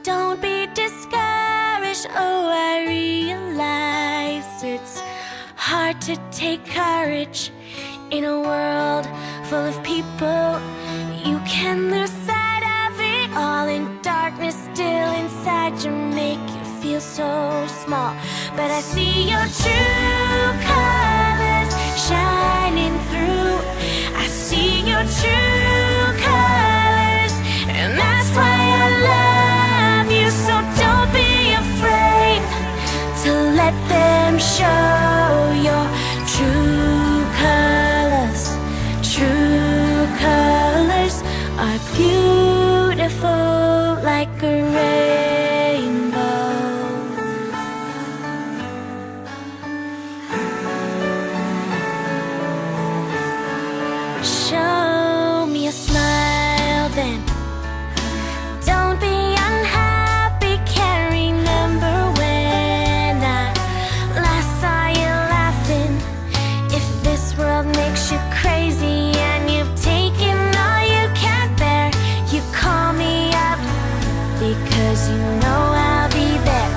Don't be discouraged, oh, I realize it's hard to take courage in a world full of people. You can lose sight of it all, and darkness still inside you make you feel so small. But I see your true colors shining through. I see your true colors, and that's why I love you. So don't be afraid to let them show your true colors. True colors are beautiful like a rainbow. Show me a smile then. Don't be unhappy, can't remember when I last saw you laughing. If this world makes you crazy and you've taken all you can bear, you call me up because you know I'll be there.